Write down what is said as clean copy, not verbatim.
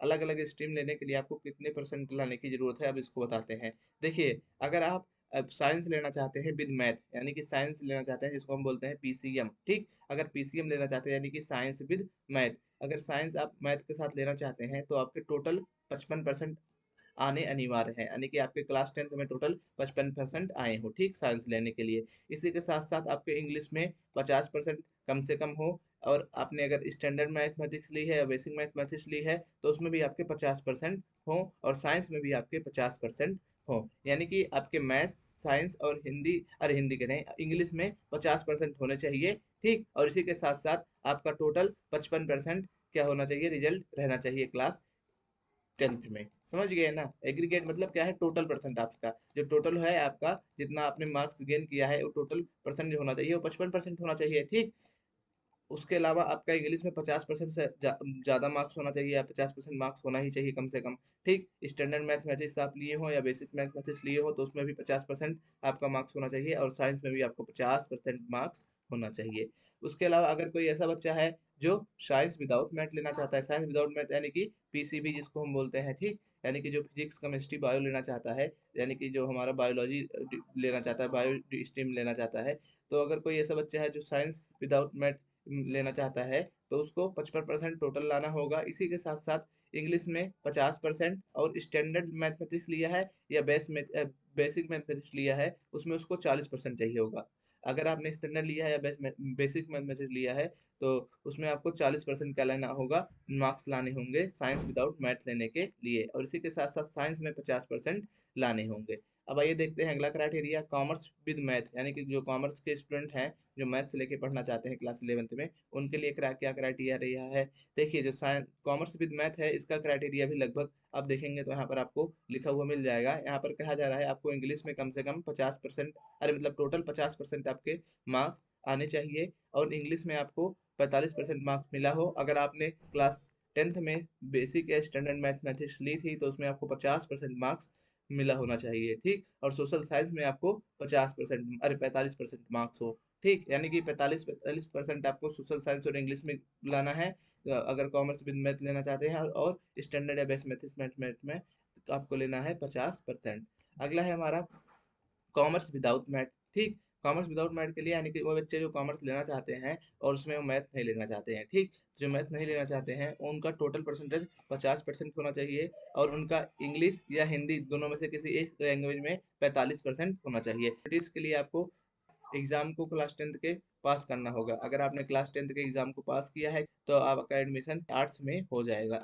अलग अलग स्ट्रीम लेने के लिए आपको कितने परसेंट लाने की जरूरत है, अब इसको बताते हैं। देखिए, अगर आप अब साइंस लेना चाहते हैं विद मैथ, यानी कि साइंस लेना चाहते हैं जिसको हम बोलते हैं पीसीएम, ठीक। अगर पीसीएम लेना चाहते हैं यानी कि साइंस विद मैथ, अगर साइंस आप मैथ के साथ लेना चाहते हैं तो आपके टोटल 55% आने अनिवार्य है, यानी कि आपके क्लास 10th में टोटल 55% आए हो, ठीक, साइंस लेने के लिए। इसी के साथ साथ आपके इंग्लिश में 50% कम से कम हो, और आपने अगर स्टैंडर्ड मैथमेटिक्स ली है या बेसिक मैथमेटिक्स ली है तो उसमें भी आपके 50% हो, और साइंस में भी आपके 50% हो, यानी कि आपके मैथ्स, साइंस और हिंदी, अरे हिंदी कह रहे हैं, इंग्लिश में 50% होने चाहिए, ठीक। और इसी के साथ साथ आपका टोटल 55% क्या होना चाहिए, रिजल्ट रहना चाहिए क्लास 10th में। समझ गए ना? एग्रीगेट मतलब क्या है, टोटल परसेंट आपका, जो टोटल है आपका, जितना आपने मार्क्स गेन किया है वो टोटल परसेंट जो होना चाहिए वो 55% होना चाहिए, ठीक। उसके अलावा आपका इंग्लिश में 50% से ज़्यादा मार्क्स होना चाहिए, या 50% मार्क्स होना ही चाहिए कम से कम, ठीक। स्टैंडर्ड मैथमेटिक्स आप लिए हो या बेसिक मैथमेटिक्स लिए हो तो उसमें भी 50% आपका मार्क्स होना चाहिए, और साइंस में भी आपको 50% मार्क्स होना चाहिए। उसके अलावा अगर कोई ऐसा बच्चा है जो साइंस विदाउट मैथ लेना चाहता है, साइंस विदाउट मैथ यानी कि पीसीबी जिसको हम बोलते हैं, ठीक, यानी कि जो फिजिक्स केमिस्ट्री बायो लेना चाहता है, यानी कि जो हमारा बायोलॉजी लेना चाहता है, बायो स्ट्रीम लेना चाहता है, तो अगर कोई ऐसा बच्चा है जो साइंस विदाउट मैथ लेना चाहता है तो उसको 55% टोटल लाना होगा। इसी के साथ साथ इंग्लिश में 50% और स्टैंडर्ड मैथमेटिक्स लिया है या बेसिक मैथमेटिक्स लिया है उसमें उसको 40% चाहिए होगा। अगर आपने स्टैंडर्ड लिया है या बेसिक मैथमेटिक्स लिया है तो उसमें आपको 40% का लेना होगा, मार्क्स लाने होंगे साइंस विदाउट मैथ लेने के लिए, और इसी के साथ साथ साइंस में 50% लाने होंगे। अब आइए देखते हैं अगला क्राइटेरिया, कॉमर्स विद मैथ, यानी कि जो कॉमर्स के स्टूडेंट हैं जो मैथ्स लेके पढ़ना चाहते हैं क्लास 11th में, उनके लिए क्या क्राइटेरिया है। देखिए, जो साइंस कॉमर्स विद मैथ है इसका क्राइटेरिया भी लगभग आप देखेंगे तो यहाँ पर आपको लिखा हुआ मिल जाएगा। यहाँ पर कहा जा रहा है आपको इंग्लिश में कम से कम 50%, अरे मतलब टोटल 50% आपके मार्क्स आने चाहिए, और इंग्लिश में आपको 45% मार्क्स मिला हो। अगर आपने क्लास 10th में बेसिक या स्टैंडर्ड मैथमेटिक्स ली थी तो उसमें आपको 50% मार्क्स मिला होना चाहिए, ठीक। और सोशल साइंस में आपको 50%, अरे 45% मार्क्स हो, ठीक, यानी कि 45% आपको सोशल साइंस और इंग्लिश में लाना है, अगर कॉमर्स विद मैथ लेना चाहते हैं, और स्टैंडर्ड या बेस्ट मैथमेटिक्स में तो आपको लेना है 50%। अगला है हमारा कॉमर्स विदाउट मैथ, ठीक। कॉमर्स विदाउट मैथ के लिए यानी कि वो बच्चे जो कॉमर्स लेना चाहते हैं और उसमें वो मैथ नहीं लेना चाहते हैं, ठीक, जो मैथ नहीं लेना चाहते हैं उनका टोटल परसेंटेज 50% होना चाहिए, और उनका इंग्लिश या हिंदी दोनों में से किसी एक लैंग्वेज में 45% होना चाहिए। इसके लिए आपको एग्जाम को क्लास 10th के पास करना होगा। अगर आपने क्लास 10th के एग्जाम को पास किया है तो आपका एडमिशन आर्ट्स में हो जाएगा।